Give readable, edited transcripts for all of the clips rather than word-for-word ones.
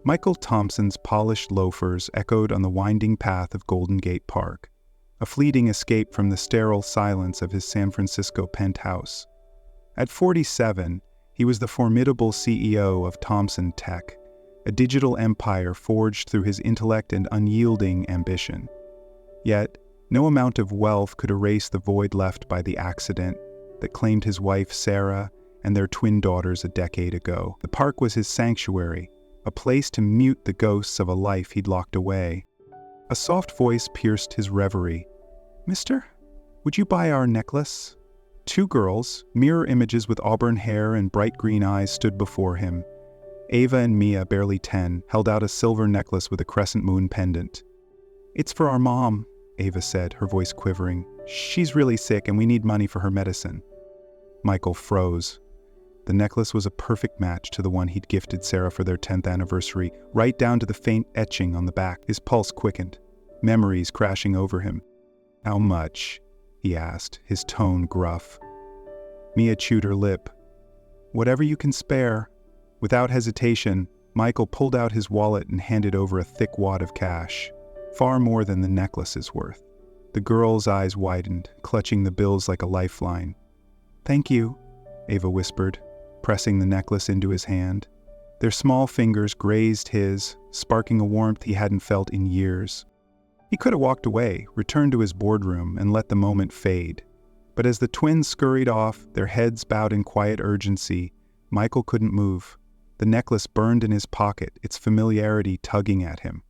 Michael Thompson's polished loafers echoed on the winding path of Golden Gate Park, a fleeting escape from the sterile silence of his San Francisco penthouse. At 47, he was the formidable CEO of Thomson Tech, a digital empire forged through his intellect and unyielding ambition. Yet, no amount of wealth could erase the void left by the accident that claimed his wife Sarah and their twin daughters a decade ago. The park was his sanctuary, a place to mute the ghosts of a life he'd locked away. A soft voice pierced his reverie. "Mister, would you buy our necklace?" Two girls, mirror images with auburn hair and bright green eyes, stood before him. Ava and Mia, barely 10, held out a silver necklace with a crescent moon pendant. "It's for our mom," Ava said, her voice quivering. "She's really sick and we need money for her medicine." Michael froze. The necklace was a perfect match to the one he'd gifted Sarah for their 10th anniversary, right down to the faint etching on the back. His pulse quickened, memories crashing over him. "How much?" he asked, his tone gruff. Mia chewed her lip. "Whatever you can spare." Without hesitation, Michael pulled out his wallet and handed over a thick wad of cash, far more than the necklace's worth. The girl's eyes widened, clutching the bills like a lifeline. "Thank you," Ava whispered, pressing the necklace into his hand. Their small fingers grazed his, sparking a warmth he hadn't felt in years. He could have walked away, returned to his boardroom, and let the moment fade. But as the twins scurried off, their heads bowed in quiet urgency, Michael couldn't move. The necklace burned in his pocket, its familiarity tugging at him.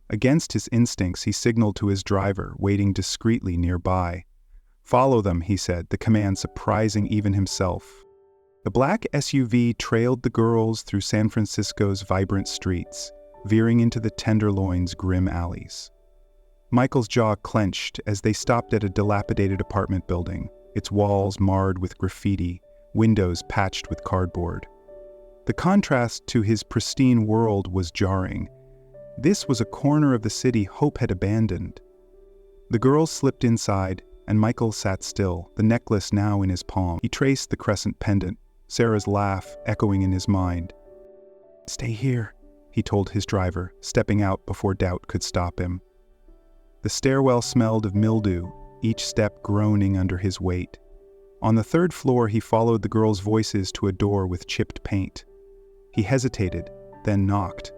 Against his instincts, he signaled to his driver, waiting discreetly nearby. "Follow them," he said, the command surprising even himself. The black SUV trailed the girls through San Francisco's vibrant streets, veering into the Tenderloin's grim alleys. Michael's jaw clenched as they stopped at a dilapidated apartment building, its walls marred with graffiti, windows patched with cardboard. The contrast to his pristine world was jarring. This was a corner of the city Hope had abandoned. The girls slipped inside, and Michael sat still, the necklace now in his palm. He traced the crescent pendant, Sarah's laugh echoing in his mind. "Stay here," he told his driver, stepping out before doubt could stop him. The stairwell smelled of mildew, each step groaning under his weight. On the third floor, he followed the girls' voices to a door with chipped paint. He hesitated, then knocked.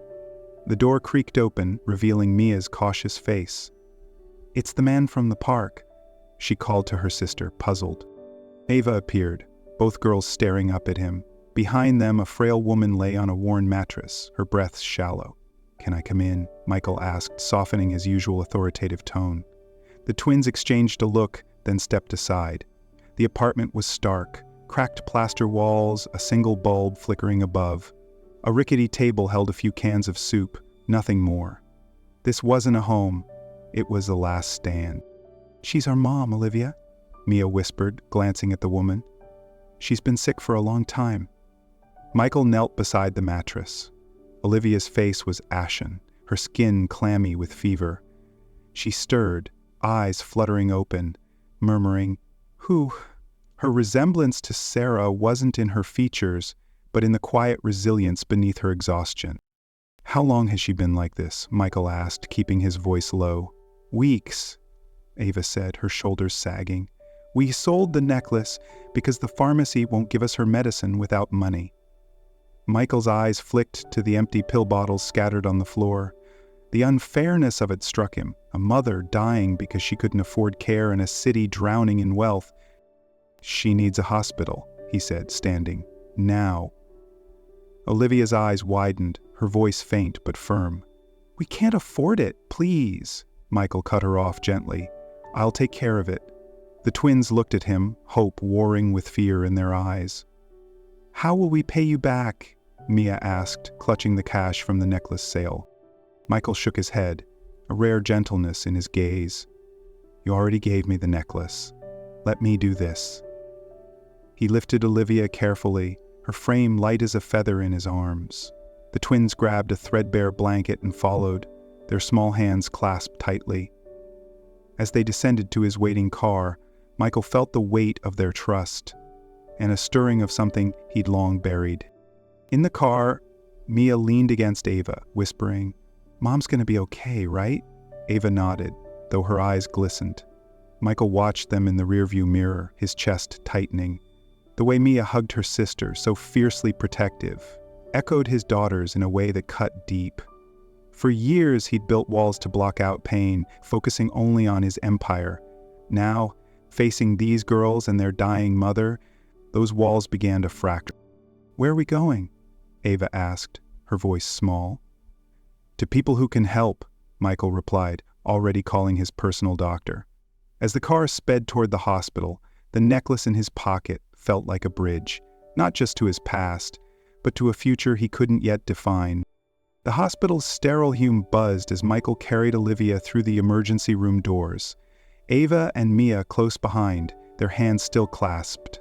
The door creaked open, revealing Mia's cautious face. "It's the man from the park," she called to her sister, puzzled. Ava appeared, both girls staring up at him. Behind them, a frail woman lay on a worn mattress, her breath shallow. "Can I come in?" Michael asked, softening his usual authoritative tone. The twins exchanged a look, then stepped aside. The apartment was stark, cracked plaster walls, a single bulb flickering above. A rickety table held a few cans of soup, nothing more. This wasn't a home, it was the last stand. "She's our mom, Olivia," Mia whispered, glancing at the woman. "She's been sick for a long time." Michael knelt beside the mattress. Olivia's face was ashen, her skin clammy with fever. She stirred, eyes fluttering open, murmuring, "Who?" Her resemblance to Sarah wasn't in her features, but in the quiet resilience beneath her exhaustion. "How long has she been like this?" Michael asked, keeping his voice low. "Weeks," Ava said, her shoulders sagging. "We sold the necklace because the pharmacy won't give us her medicine without money." Michael's eyes flicked to the empty pill bottles scattered on the floor. The unfairness of it struck him, a mother dying because she couldn't afford care in a city drowning in wealth. "She needs a hospital," he said, standing. "Now." Olivia's eyes widened, her voice faint but firm. "We can't afford it, please," Michael cut her off gently. "I'll take care of it." The twins looked at him, hope warring with fear in their eyes. "How will we pay you back?" Mia asked, clutching the cash from the necklace sale. Michael shook his head, a rare gentleness in his gaze. "You already gave me the necklace. Let me do this." He lifted Olivia carefully, her frame light as a feather in his arms. The twins grabbed a threadbare blanket and followed, their small hands clasped tightly. As they descended to his waiting car, Michael felt the weight of their trust, and a stirring of something he'd long buried. In the car, Mia leaned against Ava, whispering, "Mom's gonna be okay, right?" Ava nodded, though her eyes glistened. Michael watched them in the rearview mirror, his chest tightening. The way Mia hugged her sister, so fiercely protective, echoed his daughter's in a way that cut deep. For years he'd built walls to block out pain, focusing only on his empire. Now, facing these girls and their dying mother, those walls began to fracture. "Where are we going?" Ava asked, her voice small. "To people who can help," Michael replied, already calling his personal doctor. As the car sped toward the hospital, the necklace in his pocket felt like a bridge, not just to his past, but to a future he couldn't yet define. The hospital's sterile hume buzzed as Michael carried Olivia through the emergency room doors. Ava and Mia close behind, their hands still clasped.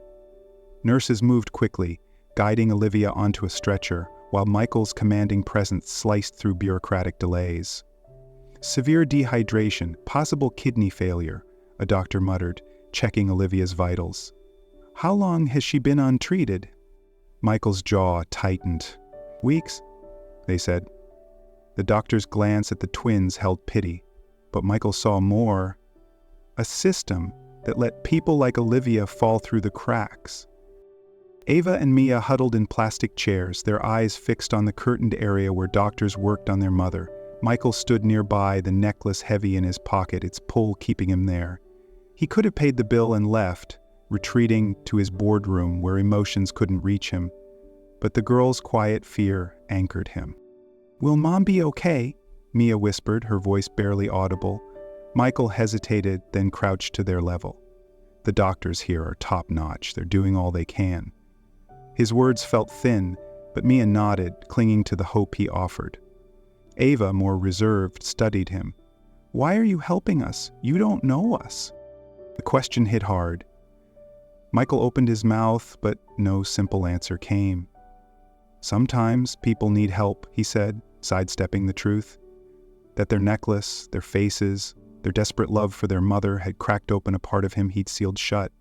Nurses moved quickly, guiding Olivia onto a stretcher, while Michael's commanding presence sliced through bureaucratic delays. "Severe dehydration, possible kidney failure," a doctor muttered, checking Olivia's vitals. "How long has she been untreated?" Michael's jaw tightened. "Weeks," they said. The doctor's glance at the twins held pity, but Michael saw more. A system that let people like Olivia fall through the cracks. Ava and Mia huddled in plastic chairs, their eyes fixed on the curtained area where doctors worked on their mother. Michael stood nearby, the necklace heavy in his pocket, its pull keeping him there. He could have paid the bill and left, retreating to his boardroom where emotions couldn't reach him. But the girl's quiet fear anchored him. "Will Mom be okay?" Mia whispered, her voice barely audible. Michael hesitated, then crouched to their level. "The doctors here are top-notch. They're doing all they can." His words felt thin, but Mia nodded, clinging to the hope he offered. Ava, more reserved, studied him. "Why are you helping us? You don't know us." The question hit hard. Michael opened his mouth, but no simple answer came. "Sometimes people need help," he said, sidestepping the truth. That their necklace, their faces, their desperate love for their mother had cracked open a part of him he'd sealed shut.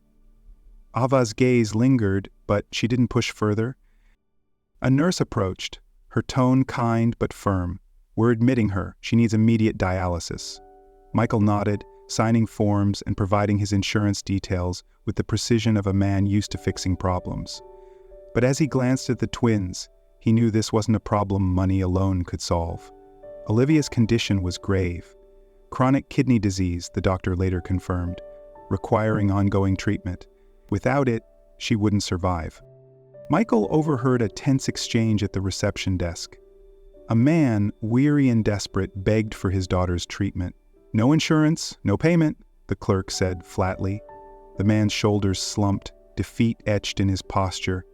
Ava's gaze lingered, but she didn't push further. A nurse approached, her tone kind but firm. "We're admitting her. She needs immediate dialysis." Michael nodded, signing forms and providing his insurance details with the precision of a man used to fixing problems. But as he glanced at the twins, he knew this wasn't a problem money alone could solve. Olivia's condition was grave. Chronic kidney disease, the doctor later confirmed, requiring ongoing treatment. Without it, she wouldn't survive. Michael overheard a tense exchange at the reception desk. A man, weary and desperate, begged for his daughter's treatment. "No insurance, no payment," the clerk said flatly. The man's shoulders slumped, defeat etched in his posture.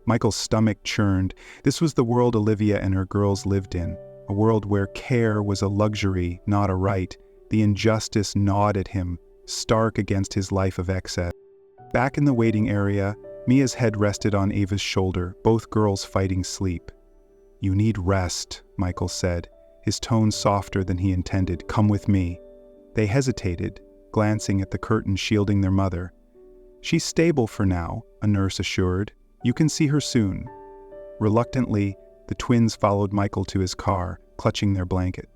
Michael's stomach churned. This was the world Olivia and her girls lived in, a world where care was a luxury, not a right. The injustice gnawed at him, stark against his life of excess. Back in the waiting area, Mia's head rested on Ava's shoulder, both girls fighting sleep. "You need rest," Michael said, his tone softer than he intended. "Come with me." They hesitated, glancing at the curtain shielding their mother. "She's stable for now," a nurse assured. "You can see her soon." Reluctantly, the twins followed Michael to his car, clutching their blanket.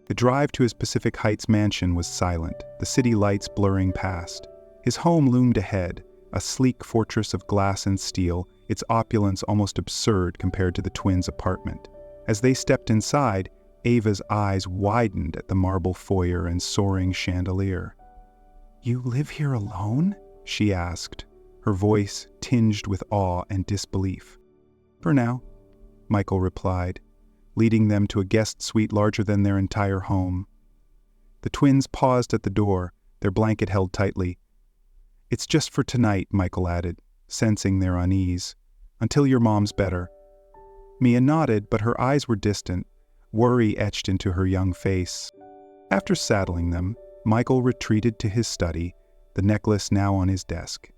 The drive to his Pacific Heights mansion was silent, the city lights blurring past. His home loomed ahead, a sleek fortress of glass and steel, its opulence almost absurd compared to the twins' apartment. As they stepped inside, Ava's eyes widened at the marble foyer and soaring chandelier. "You live here alone?" she asked, her voice tinged with awe and disbelief. "For now," Michael replied, leading them to a guest suite larger than their entire home. The twins paused at the door, their blanket held tightly. "It's just for tonight," Michael added, sensing their unease. "Until your mom's better." Mia nodded, but her eyes were distant, worry etched into her young face. After saddling them, Michael retreated to his study, the necklace now on his desk.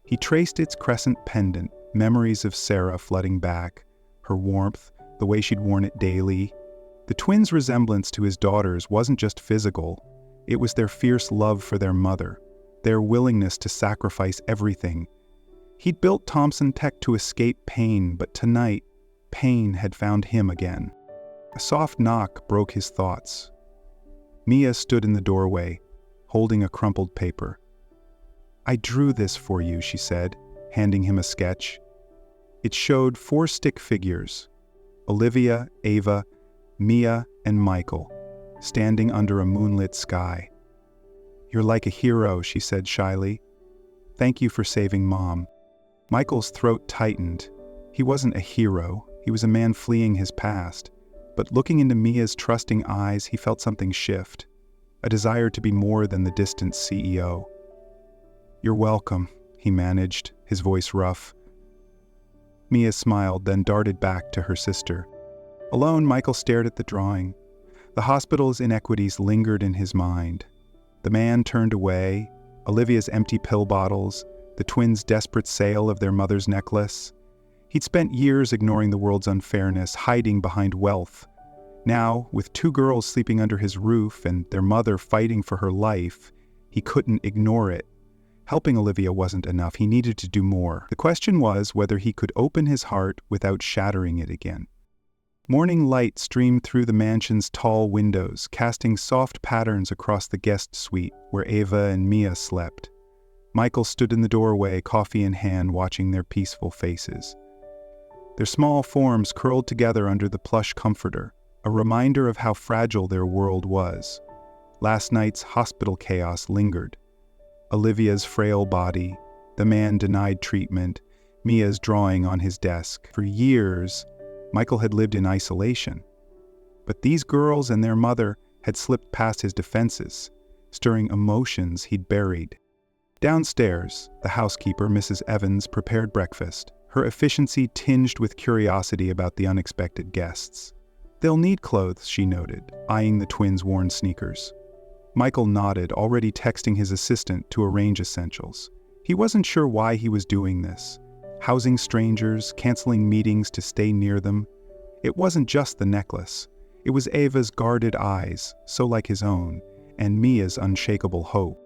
He traced its crescent pendant, memories of Sarah flooding back, her warmth, the way she'd worn it daily. The twins' resemblance to his daughters wasn't just physical, it was their fierce love for their mother, their willingness to sacrifice everything. He'd built Thompson Tech to escape pain, but tonight, Pain had found him again. A soft knock broke his thoughts. Mia stood in the doorway, holding a crumpled paper. "I drew this for you," she said, handing him a sketch. It showed 4 stick figures, Olivia, Ava, Mia, and Michael, standing under a moonlit sky. "You're like a hero," she said shyly. "Thank you for saving Mom." Michael's throat tightened. He wasn't a hero, he was a man fleeing his past. But looking into Mia's trusting eyes, he felt something shift, a desire to be more than the distant CEO. "You're welcome," he managed, his voice rough. Mia smiled, then darted back to her sister. Alone, Michael stared at the drawing. The hospital's inequities lingered in his mind. The man turned away, Olivia's empty pill bottles, the twins' desperate sale of their mother's necklace. He'd spent years ignoring the world's unfairness, hiding behind wealth. Now, with 2 girls sleeping under his roof and their mother fighting for her life, he couldn't ignore it. Helping Olivia wasn't enough, he needed to do more. The question was whether he could open his heart without shattering it again. Morning light streamed through the mansion's tall windows, casting soft patterns across the guest suite where Ava and Mia slept. Michael stood in the doorway, coffee in hand, watching their peaceful faces. Their small forms curled together under the plush comforter, a reminder of how fragile their world was. Last night's hospital chaos lingered. Olivia's frail body, the man denied treatment, Mia's drawing on his desk. For years, Michael had lived in isolation. But these girls and their mother had slipped past his defenses, stirring emotions he'd buried. Downstairs, the housekeeper, Mrs. Evans, prepared breakfast, her efficiency tinged with curiosity about the unexpected guests. "They'll need clothes," she noted, eyeing the twins' worn sneakers. Michael nodded, already texting his assistant to arrange essentials. He wasn't sure why he was doing this. Housing strangers, canceling meetings to stay near them. It wasn't just the necklace. It was Ava's guarded eyes, so like his own, and Mia's unshakable hope.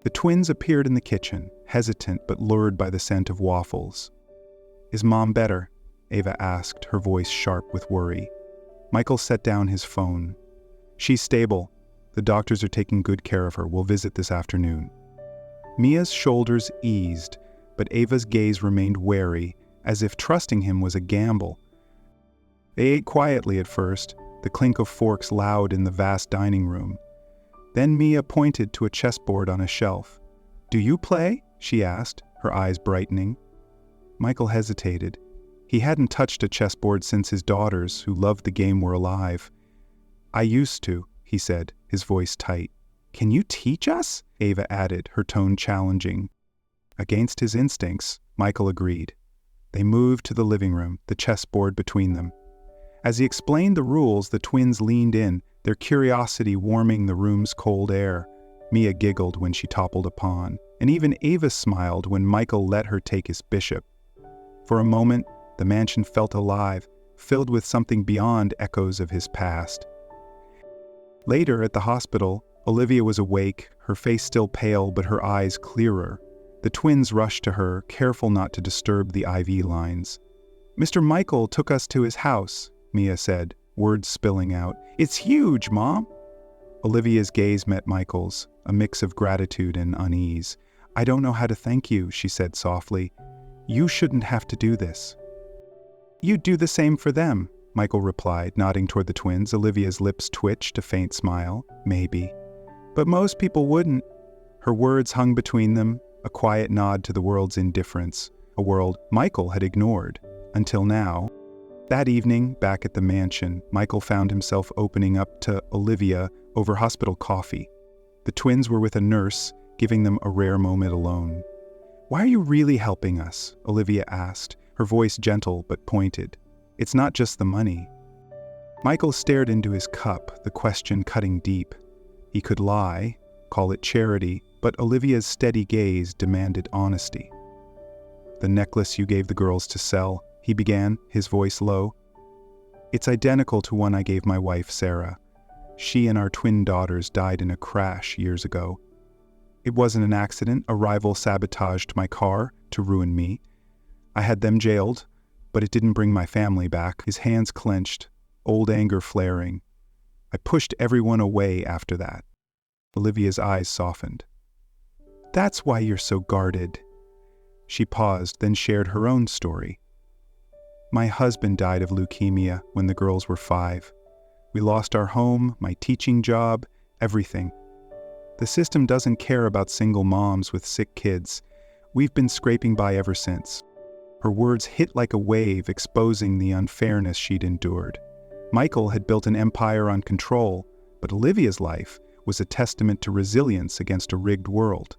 The twins appeared in the kitchen, hesitant but lured by the scent of waffles. "Is Mom better?" Ava asked, her voice sharp with worry. Michael set down his phone. "She's stable. The doctors are taking good care of her. We'll visit this afternoon." Mia's shoulders eased, but Ava's gaze remained wary, as if trusting him was a gamble. They ate quietly at first, the clink of forks loud in the vast dining room. Then Mia pointed to a chessboard on a shelf. "Do you play?" she asked, her eyes brightening. Michael hesitated. He hadn't touched a chessboard since his daughters, who loved the game, were alive. "I used to," he said, his voice tight. "Can you teach us?" Ava added, her tone challenging. Against his instincts, Michael agreed. They moved to the living room, the chessboard between them. As he explained the rules, the twins leaned in, their curiosity warming the room's cold air. Mia giggled when she toppled a pawn, and even Ava smiled when Michael let her take his bishop. For a moment, the mansion felt alive, filled with something beyond echoes of his past. Later, at the hospital, Olivia was awake, her face still pale but her eyes clearer. The twins rushed to her, careful not to disturb the IV lines. "Mr. Michael took us to his house," Mia said, words spilling out. "It's huge, Mom!" Olivia's gaze met Michael's, a mix of gratitude and unease. "I don't know how to thank you," she said softly. "You shouldn't have to do this." "You'd do the same for them," Michael replied, nodding toward the twins. Olivia's lips twitched a faint smile. "Maybe. But most people wouldn't." Her words hung between them, a quiet nod to the world's indifference, a world Michael had ignored, until now. That evening, back at the mansion, Michael found himself opening up to Olivia over hospital coffee. The twins were with a nurse, giving them a rare moment alone. "Why are you really helping us?" Olivia asked, her voice gentle but pointed. "It's not just the money." Michael stared into his cup, the question cutting deep. He could lie, call it charity, but Olivia's steady gaze demanded honesty. "The necklace you gave the girls to sell," he began, his voice low. "It's identical to one I gave my wife, Sarah. She and our twin daughters died in a crash years ago. It wasn't an accident. A rival sabotaged my car to ruin me. I had them jailed, but it didn't bring my family back. His hands clenched, old anger flaring. I pushed everyone away after that. Olivia's eyes softened. That's why you're so guarded. She paused, then shared her own story. My husband died of leukemia when the girls were 5. We lost our home, my teaching job, everything. The system doesn't care about single moms with sick kids. We've been scraping by ever since. Her words hit like a wave, exposing the unfairness she'd endured. Michael had built an empire on control, but Olivia's life was a testament to resilience against a rigged world.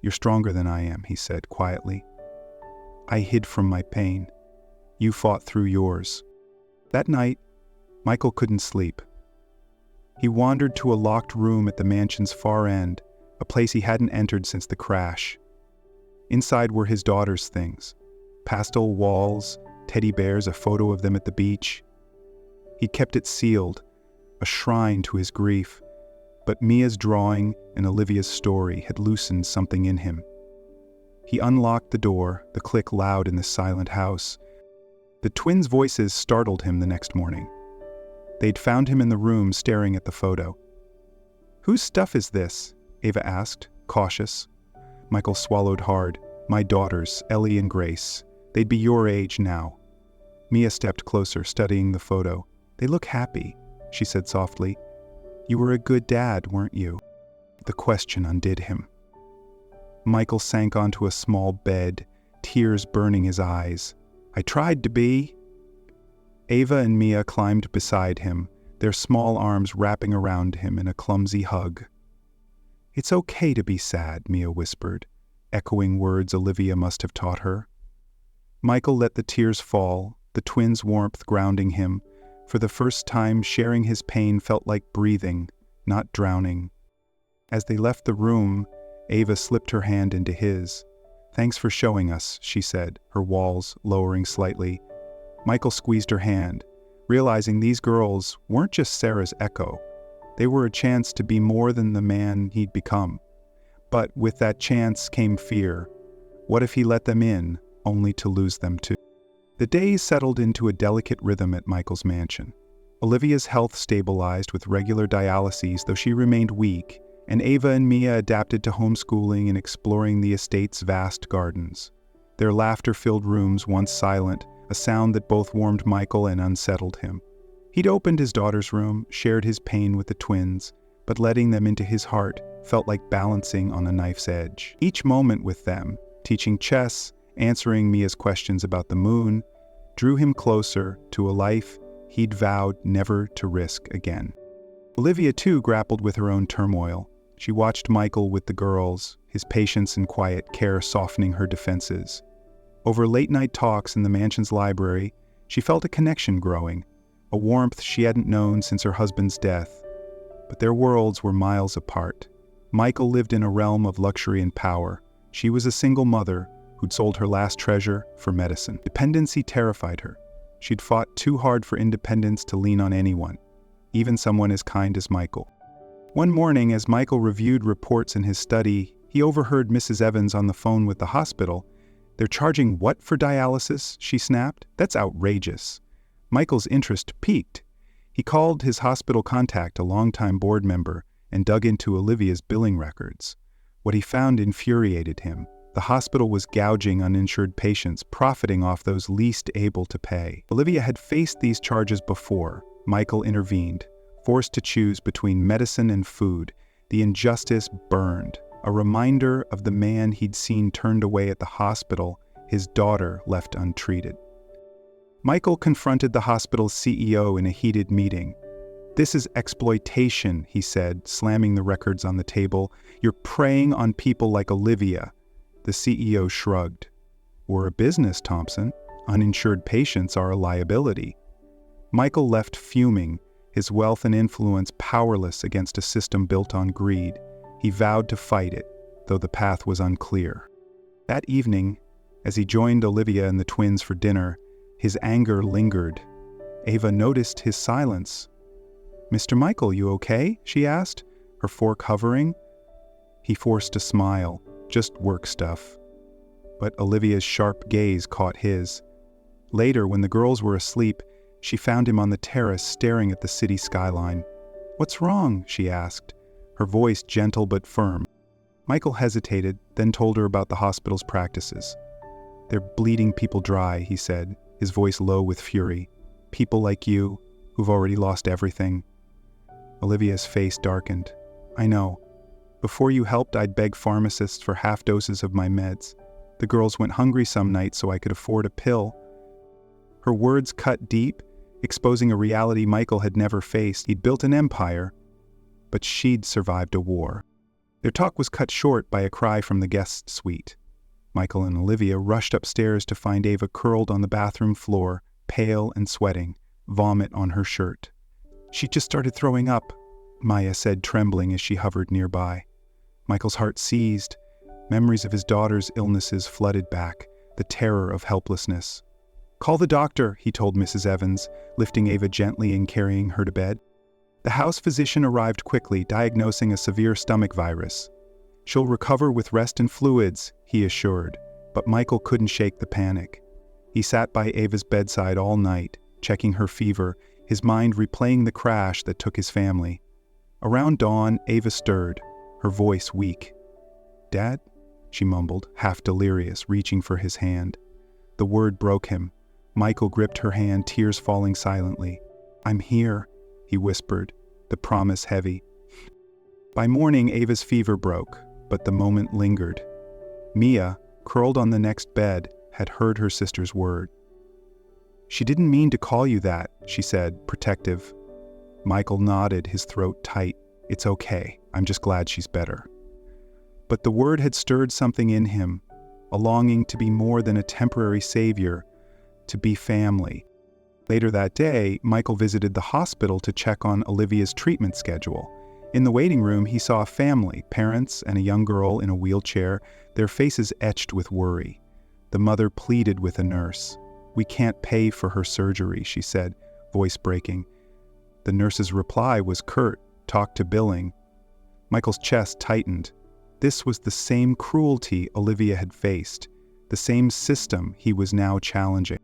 You're stronger than I am, he said quietly. I hid from my pain. You fought through yours. That night, Michael couldn't sleep. He wandered to a locked room at the mansion's far end, a place he hadn't entered since the crash. Inside were his daughter's things. Pastel walls, teddy bears, a photo of them at the beach. He kept it sealed, a shrine to his grief. But Mia's drawing and Olivia's story had loosened something in him. He unlocked the door, the click loud in the silent house. The twins' voices startled him the next morning. They'd found him in the room staring at the photo. Whose stuff is this? Ava asked, cautious. Michael swallowed hard. My daughters, Ellie and Grace. They'd be your age now. Mia stepped closer, studying the photo. They look happy, she said softly. You were a good dad, weren't you? The question undid him. Michael sank onto a small bed, tears burning his eyes. I tried to be. Ava and Mia climbed beside him, their small arms wrapping around him in a clumsy hug. It's okay to be sad, Mia whispered, echoing words Olivia must have taught her. Michael let the tears fall, the twins' warmth grounding him. For the first time, sharing his pain felt like breathing, not drowning. As they left the room, Ava slipped her hand into his. Thanks for showing us, she said, her walls lowering slightly. Michael squeezed her hand, realizing these girls weren't just Sarah's echo. They were a chance to be more than the man he'd become. But with that chance came fear. What if he let them in, only to lose them too? The days settled into a delicate rhythm at Michael's mansion. Olivia's health stabilized with regular dialyses, though she remained weak, and Ava and Mia adapted to homeschooling and exploring the estate's vast gardens. Their laughter-filled rooms once silent, a sound that both warmed Michael and unsettled him. He'd opened his daughter's room, shared his pain with the twins, but letting them into his heart felt like balancing on a knife's edge. Each moment with them, teaching chess, answering Mia's questions about the moon, drew him closer to a life he'd vowed never to risk again. Olivia, too, grappled with her own turmoil. She watched Michael with the girls, his patience and quiet care softening her defenses. Over late-night talks in the mansion's library, she felt a connection growing, a warmth she hadn't known since her husband's death. But their worlds were miles apart. Michael lived in a realm of luxury and power. She was a single mother who'd sold her last treasure for medicine. Dependency terrified her. She'd fought too hard for independence to lean on anyone, even someone as kind as Michael. One morning, as Michael reviewed reports in his study, he overheard Mrs. Evans on the phone with the hospital. They're charging what for dialysis? She snapped. That's outrageous. Michael's interest peaked. He called his hospital contact, a longtime board member, and dug into Olivia's billing records. What he found infuriated him. The hospital was gouging uninsured patients, profiting off those least able to pay. Olivia had faced these charges before. Michael intervened, forced to choose between medicine and food. The injustice burned, a reminder of the man he'd seen turned away at the hospital, his daughter left untreated. Michael confronted the hospital's CEO in a heated meeting. This is exploitation, he said, slamming the records on the table. You're preying on people like Olivia. The CEO shrugged. We're a business, Thompson. Uninsured patients are a liability. Michael left fuming, his wealth and influence powerless against a system built on greed. He vowed to fight it, though the path was unclear. That evening, as he joined Olivia and the twins for dinner, his anger lingered. Ava noticed his silence. Mr. Michael, you okay? She asked, her fork hovering. He forced a smile. Just work stuff. But Olivia's sharp gaze caught his. Later, when the girls were asleep, she found him on the terrace staring at the city skyline. "What's wrong?" she asked, her voice gentle but firm. Michael hesitated, then told her about the hospital's practices. "They're bleeding people dry," he said, his voice low with fury. "People like you, who've already lost everything." Olivia's face darkened. "I know. Before you helped, I'd beg pharmacists for half doses of my meds. The girls went hungry some nights so I could afford a pill." Her words cut deep, exposing a reality Michael had never faced. He'd built an empire, but she'd survived a war. Their talk was cut short by a cry from the guest suite. Michael and Olivia rushed upstairs to find Ava curled on the bathroom floor, pale and sweating, vomit on her shirt. "She just started throwing up," Maya said, trembling as she hovered nearby. Michael's heart seized. Memories of his daughter's illnesses flooded back, the terror of helplessness. "Call the doctor," he told Mrs. Evans, lifting Ava gently and carrying her to bed. The house physician arrived quickly, diagnosing a severe stomach virus. "She'll recover with rest and fluids," he assured, but Michael couldn't shake the panic. He sat by Ava's bedside all night, checking her fever, his mind replaying the crash that took his family. Around dawn, Ava stirred, her voice weak. "Dad?" she mumbled, half delirious, reaching for his hand. The word broke him. Michael gripped her hand, tears falling silently. "I'm here," he whispered, the promise heavy. By morning, Ava's fever broke, but the moment lingered. Mia, curled on the next bed, had heard her sister's word. "She didn't mean to call you that," she said, protective. Michael nodded, his throat tight. "It's okay. I'm just glad she's better." But the word had stirred something in him, a longing to be more than a temporary savior, to be family. Later that day, Michael visited the hospital to check on Olivia's treatment schedule. In the waiting room, he saw a family, parents and a young girl in a wheelchair, their faces etched with worry. The mother pleaded with a nurse. "We can't pay for her surgery," she said, voice breaking. The nurse's reply was curt, "Talk to billing." Michael's chest tightened. This was the same cruelty Olivia had faced, the same system he was now challenging.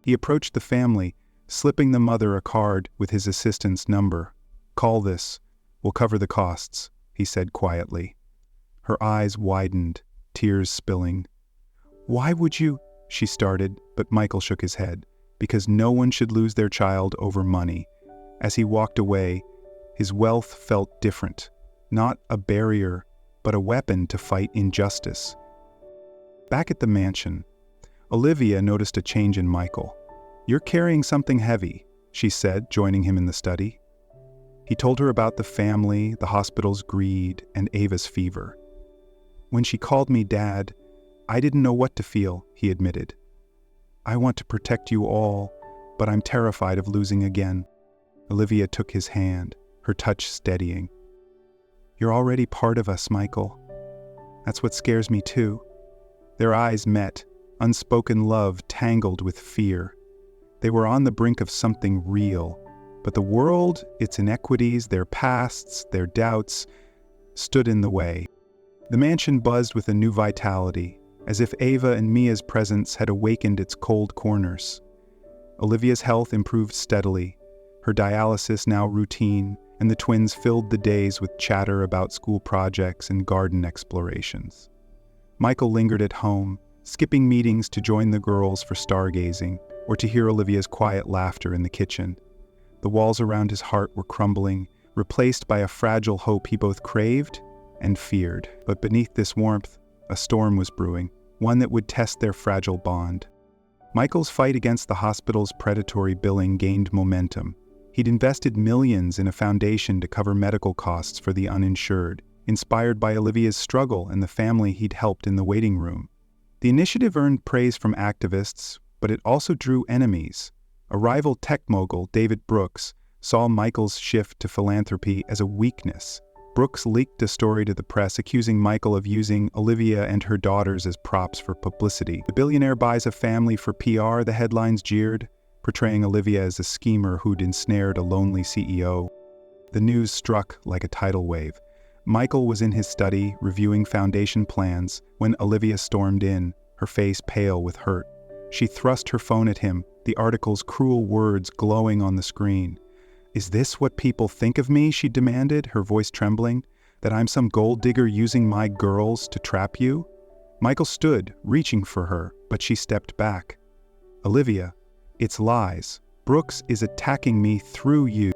He approached the family, slipping the mother a card with his assistant's number. "Call this. We'll cover the costs," he said quietly. Her eyes widened, tears spilling. "Why would you?" she started, but Michael shook his head. "Because no one should lose their child over money." As he walked away, his wealth felt different, not a barrier, but a weapon to fight injustice. Back at the mansion, Olivia noticed a change in Michael. "You're carrying something heavy," she said, joining him in the study. He told her about the family, the hospital's greed, and Ava's fever. "When she called me Dad, I didn't know what to feel," he admitted. "I want to protect you all, but I'm terrified of losing again." Olivia took his hand, her touch steadying. "You're already part of us, Michael. That's what scares me too." Their eyes met, unspoken love tangled with fear. They were on the brink of something real, but the world, its inequities, their pasts, their doubts, stood in the way. The mansion buzzed with a new vitality, as if Ava and Mia's presence had awakened its cold corners. Olivia's health improved steadily, her dialysis now routine, and the twins filled the days with chatter about school projects and garden explorations. Michael lingered at home, skipping meetings to join the girls for stargazing, or to hear Olivia's quiet laughter in the kitchen. The walls around his heart were crumbling, replaced by a fragile hope he both craved and feared. But beneath this warmth, a storm was brewing, one that would test their fragile bond. Michael's fight against the hospital's predatory billing gained momentum. He'd invested millions in a foundation to cover medical costs for the uninsured, inspired by Olivia's struggle and the family he'd helped in the waiting room. The initiative earned praise from activists, but it also drew enemies. A rival tech mogul, David Brooks, saw Michael's shift to philanthropy as a weakness. Brooks leaked a story to the press accusing Michael of using Olivia and her daughters as props for publicity. "The billionaire buys a family for PR," the headlines jeered, portraying Olivia as a schemer who'd ensnared a lonely CEO. The news struck like a tidal wave. Michael was in his study, reviewing foundation plans, when Olivia stormed in, her face pale with hurt. She thrust her phone at him, the article's cruel words glowing on the screen. "Is this what people think of me?" she demanded, her voice trembling. "That I'm some gold digger using my girls to trap you?" Michael stood, reaching for her, but she stepped back. "Olivia, it's lies. Brooks is attacking me through you."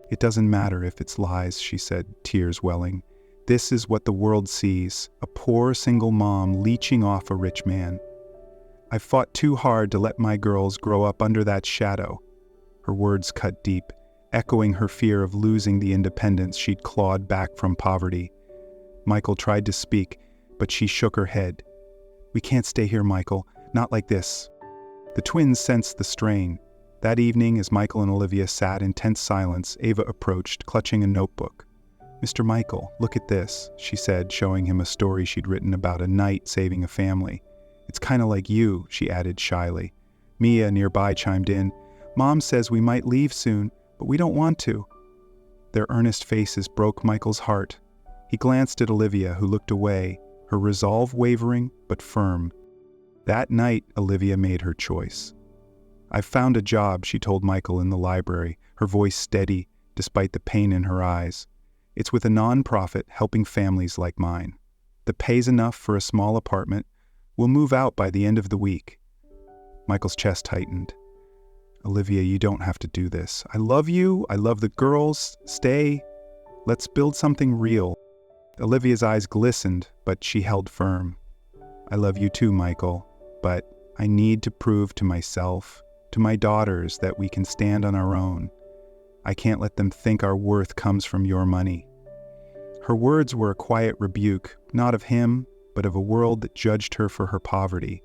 "It doesn't matter if it's lies," she said, tears welling. "This is what the world sees, a poor single mom leeching off a rich man. I've fought too hard to let my girls grow up under that shadow." Her words cut deep, echoing her fear of losing the independence she'd clawed back from poverty. Michael tried to speak, but she shook her head. "We can't stay here, Michael. Not like this." The twins sensed the strain. That evening, as Michael and Olivia sat in tense silence, Ava approached, clutching a notebook. "Mr. Michael, look at this," she said, showing him a story she'd written about a knight saving a family. "It's kind of like you," she added shyly. Mia, nearby, chimed in. "Mom says we might leave soon, but we don't want to." Their earnest faces broke Michael's heart. He glanced at Olivia, who looked away, her resolve wavering but firm. That night, Olivia made her choice. "I've found a job," she told Michael in the library, her voice steady despite the pain in her eyes. "It's with a non-profit helping families like mine. The pay's enough for a small apartment. We'll move out by the end of the week." Michael's chest tightened. "Olivia, you don't have to do this. I love you. I love the girls. Stay. Let's build something real." Olivia's eyes glistened, but she held firm. "I love you too, Michael, but I need to prove to myself, to my daughters, that we can stand on our own. I can't let them think our worth comes from your money." Her words were a quiet rebuke, not of him, but of a world that judged her for her poverty.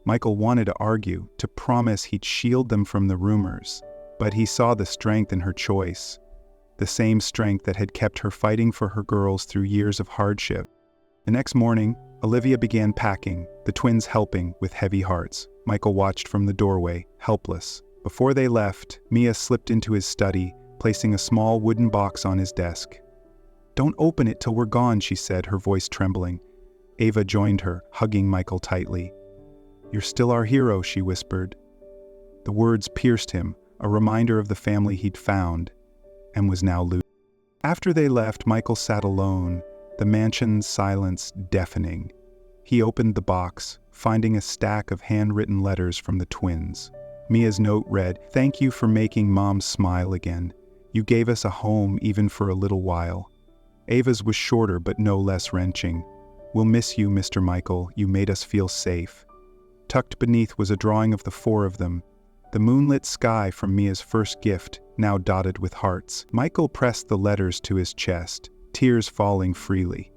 Michael wanted to argue, to promise he'd shield them from the rumors, but he saw the strength in her choice, the same strength that had kept her fighting for her girls through years of hardship. The next morning, Olivia began packing, the twins helping with heavy hearts. Michael watched from the doorway, helpless. Before they left, Mia slipped into his study, placing a small wooden box on his desk. "Don't open it till we're gone," she said, her voice trembling. Ava joined her, hugging Michael tightly. "You're still our hero," she whispered. The words pierced him, a reminder of the family he'd found and was now losing. After they left, Michael sat alone, the mansion's silence deafening. He opened the box, finding a stack of handwritten letters from the twins. Mia's note read, "Thank you for making Mom smile again. You gave us a home even for a little while." Ava's was shorter but no less wrenching. "We'll miss you, Mr. Michael. You made us feel safe." Tucked beneath was a drawing of the four of them, the moonlit sky from Mia's first gift, now dotted with hearts. Michael pressed the letters to his chest, tears falling freely.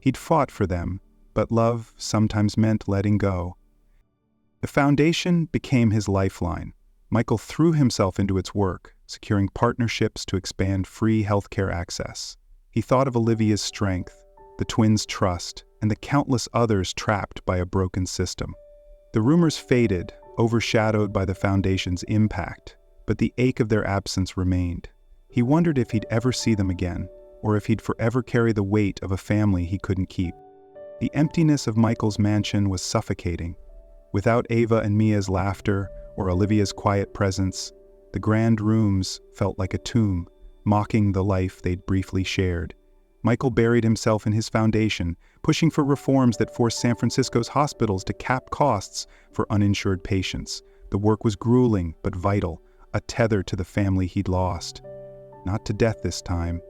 He'd fought for them, but love sometimes meant letting go. The foundation became his lifeline. Michael threw himself into its work, securing partnerships to expand free healthcare access. He thought of Olivia's strength, the twins' trust, and the countless others trapped by a broken system. The rumors faded, overshadowed by the foundation's impact, but the ache of their absence remained. He wondered if he'd ever see them again, or if he'd forever carry the weight of a family he couldn't keep. The emptiness of Michael's mansion was suffocating. Without Ava and Mia's laughter or Olivia's quiet presence, the grand rooms felt like a tomb, mocking the life they'd briefly shared. Michael buried himself in his foundation, pushing for reforms that forced San Francisco's hospitals to cap costs for uninsured patients. The work was grueling but vital, a tether to the family he'd lost. Not to death this time,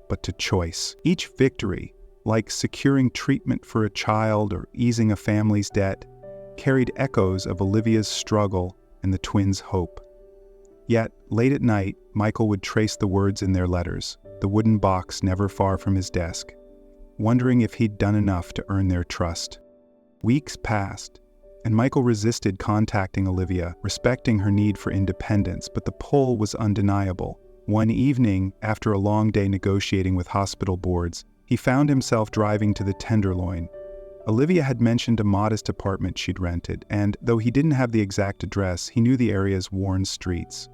but to choice. Each victory, like securing treatment for a child or easing a family's debt, carried echoes of Olivia's struggle and the twins' hope. Yet, late at night, Michael would trace the words in their letters, the wooden box never far from his desk, wondering if he'd done enough to earn their trust. Weeks passed, and Michael resisted contacting Olivia, respecting her need for independence, but the pull was undeniable. One evening, after a long day negotiating with hospital boards, he found himself driving to the Tenderloin. Olivia had mentioned a modest apartment she'd rented, and though he didn't have the exact address, he knew the area's worn streets.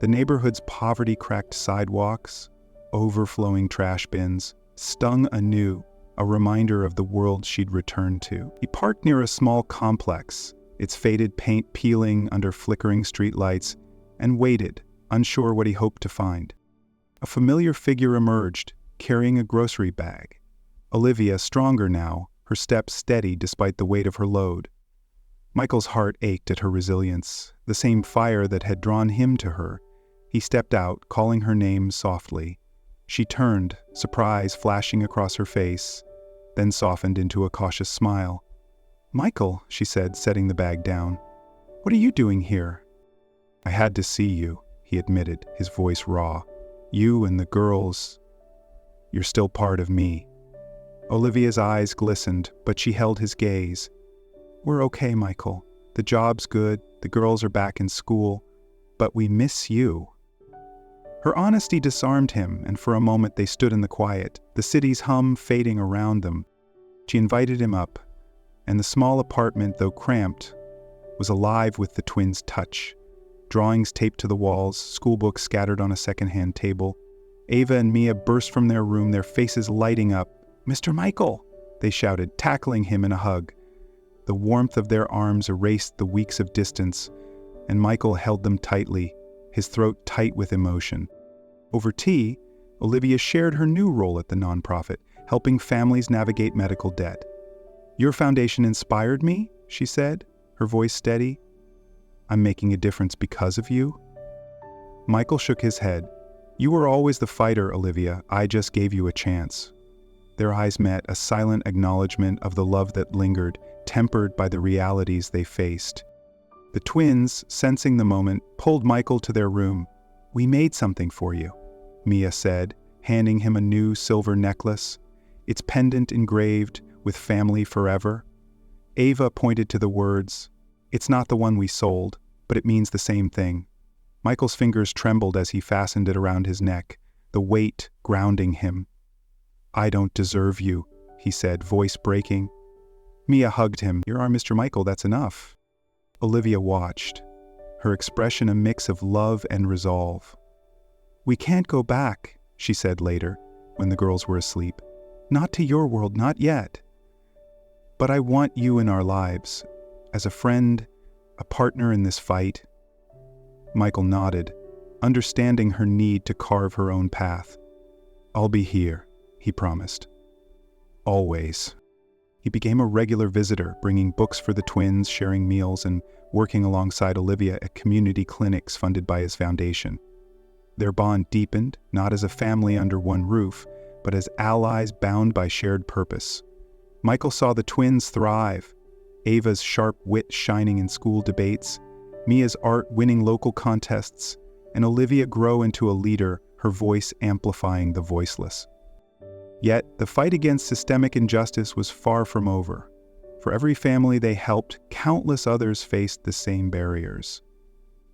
The neighborhood's poverty-cracked sidewalks, overflowing trash bins, stung anew, a reminder of the world she'd returned to. He parked near a small complex, its faded paint peeling under flickering streetlights, and waited, unsure what he hoped to find. A familiar figure emerged, carrying a grocery bag. Olivia, stronger now, her steps steady despite the weight of her load. Michael's heart ached at her resilience, the same fire that had drawn him to her. He stepped out, calling her name softly. She turned, surprise flashing across her face, then softened into a cautious smile. "Michael," she said, setting the bag down. "What are you doing here?" "I had to see you," he admitted, his voice raw. "You and the girls, you're still part of me." Olivia's eyes glistened, but she held his gaze. "We're okay, Michael. The job's good, the girls are back in school, but we miss you." Her honesty disarmed him, and for a moment they stood in the quiet, the city's hum fading around them. She invited him up, and the small apartment, though cramped, was alive with the twins' touch. Drawings taped to the walls, schoolbooks scattered on a second-hand table. Ava and Mia burst from their room, their faces lighting up. "Mr. Michael!" they shouted, tackling him in a hug. The warmth of their arms erased the weeks of distance, and Michael held them tightly, his throat tight with emotion. Over tea, Olivia shared her new role at the nonprofit, helping families navigate medical debt. "Your foundation inspired me," she said, her voice steady. "I'm making a difference because of you." Michael shook his head. "You were always the fighter, Olivia. I just gave you a chance." Their eyes met, a silent acknowledgement of the love that lingered, tempered by the realities they faced. The twins, sensing the moment, pulled Michael to their room. "We made something for you," Mia said, handing him a new silver necklace, its pendant engraved with "Family Forever." Ava pointed to the words, "It's not the one we sold, but it means the same thing." Michael's fingers trembled as he fastened it around his neck, the weight grounding him. "I don't deserve you," he said, voice breaking. Mia hugged him. "You're our Mr. Michael, that's enough." Olivia watched, her expression a mix of love and resolve. "We can't go back," she said later, when the girls were asleep. "Not to your world, not yet. But I want you in our lives, as a friend, a partner in this fight." Michael nodded, understanding her need to carve her own path. "I'll be here," he promised. "Always." He became a regular visitor, bringing books for the twins, sharing meals, and working alongside Olivia at community clinics funded by his foundation. Their bond deepened, not as a family under one roof, but as allies bound by shared purpose. Michael saw the twins thrive, Ava's sharp wit shining in school debates, Mia's art winning local contests, and Olivia grow into a leader, her voice amplifying the voiceless. Yet, the fight against systemic injustice was far from over. For every family they helped, countless others faced the same barriers.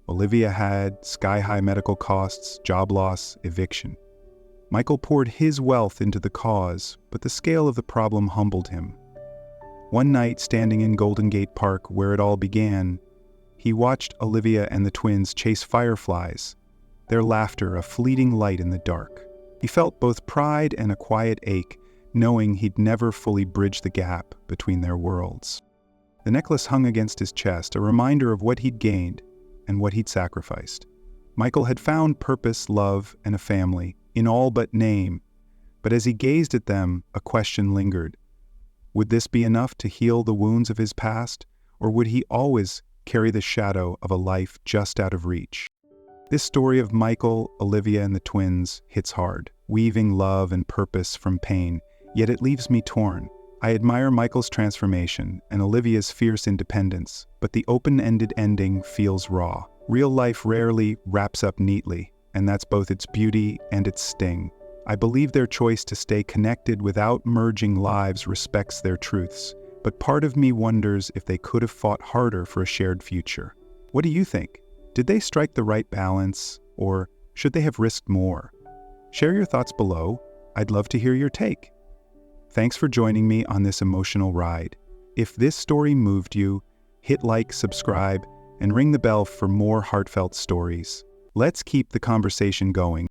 Olivia had sky-high medical costs, job loss, eviction. Michael poured his wealth into the cause, but the scale of the problem humbled him. One night, standing in Golden Gate Park, where it all began, he watched Olivia and the twins chase fireflies, their laughter a fleeting light in the dark. He felt both pride and a quiet ache, knowing he'd never fully bridge the gap between their worlds. The necklace hung against his chest, a reminder of what he'd gained and what he'd sacrificed. Michael had found purpose, love, and a family, in all but name, but as he gazed at them, a question lingered. Would this be enough to heal the wounds of his past, or would he always carry the shadow of a life just out of reach? This story of Michael, Olivia, and the twins hits hard, weaving love and purpose from pain, yet it leaves me torn. I admire Michael's transformation and Olivia's fierce independence, but the open-ended ending feels raw. Real life rarely wraps up neatly, and that's both its beauty and its sting. I believe their choice to stay connected without merging lives respects their truths, but part of me wonders if they could have fought harder for a shared future. What do you think? Did they strike the right balance, or should they have risked more? Share your thoughts below. I'd love to hear your take. Thanks for joining me on this emotional ride. If this story moved you, hit like, subscribe, and ring the bell for more heartfelt stories. Let's keep the conversation going.